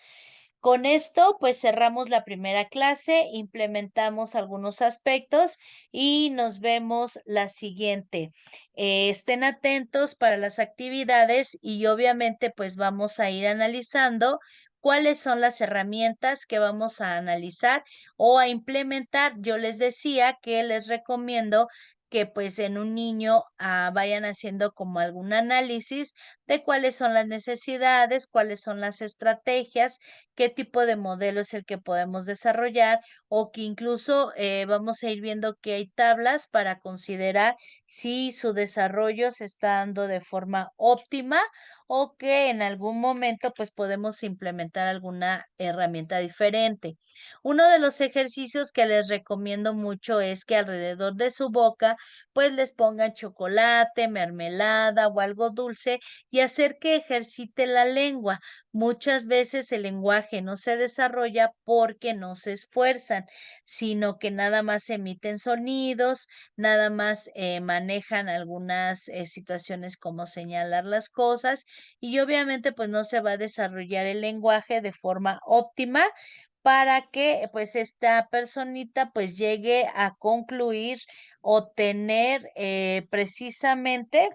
Con esto, pues cerramos la primera clase, implementamos algunos aspectos y nos vemos la siguiente. Estén atentos para las actividades y obviamente pues vamos a ir analizando cuáles son las herramientas que vamos a analizar o a implementar. Yo les decía que les recomiendo que pues en un niño vayan haciendo como algún análisis de cuáles son las necesidades, cuáles son las estrategias, qué tipo de modelo es el que podemos desarrollar o que incluso vamos a ir viendo que hay tablas para considerar si su desarrollo se está dando de forma óptima o que en algún momento pues podemos implementar alguna herramienta diferente. Uno de los ejercicios que les recomiendo mucho es que alrededor de su boca pues les pongan chocolate, mermelada o algo dulce y hacer que ejercite la lengua. Muchas veces el lenguaje no se desarrolla porque no se esfuerzan, sino que nada más emiten sonidos, nada más manejan algunas situaciones como señalar las cosas y obviamente pues no se va a desarrollar el lenguaje de forma óptima para que pues esta personita pues llegue a concluir o tener precisamente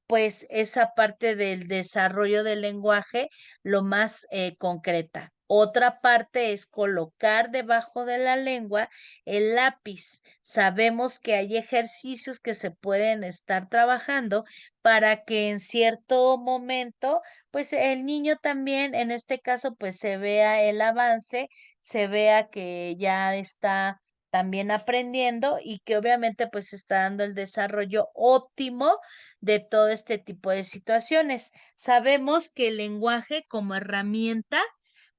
pues esa parte del desarrollo del lenguaje lo más concreta. Otra parte es colocar debajo de la lengua el lápiz. Sabemos que hay ejercicios que se pueden estar trabajando para que en cierto momento, pues el niño también, en este caso, pues se vea el avance, se vea que ya está también aprendiendo y que obviamente pues está dando el desarrollo óptimo de todo este tipo de situaciones. Sabemos que el lenguaje como herramienta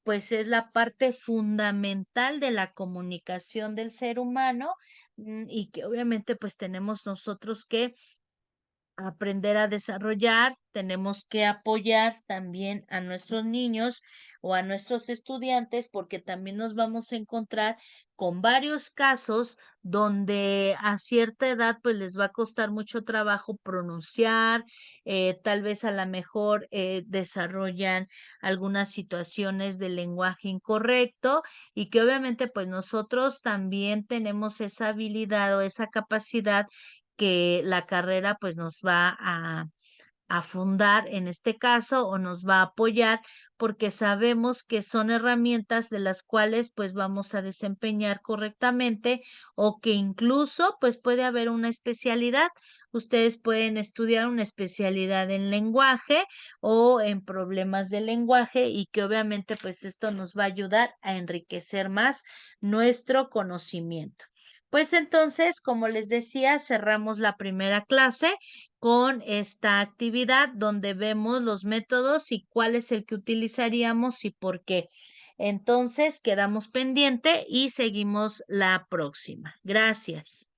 pues es la parte fundamental de la comunicación del ser humano y que obviamente pues tenemos nosotros que aprender a desarrollar, tenemos que apoyar también a nuestros niños o a nuestros estudiantes, porque también nos vamos a encontrar con varios casos donde a cierta edad pues les va a costar mucho trabajo pronunciar, tal vez a lo mejor desarrollan algunas situaciones de lenguaje incorrecto y que obviamente pues nosotros también tenemos esa habilidad o esa capacidad que la carrera pues nos va a fundar en este caso o nos va a apoyar porque sabemos que son herramientas de las cuales pues vamos a desempeñar correctamente o que incluso pues puede haber una especialidad. Ustedes pueden estudiar una especialidad en lenguaje o en problemas de lenguaje y que obviamente pues esto nos va a ayudar a enriquecer más nuestro conocimiento. Pues entonces, como les decía, cerramos la primera clase con esta actividad donde vemos los métodos y cuál es el que utilizaríamos y por qué. Entonces, quedamos pendiente y seguimos la próxima. Gracias.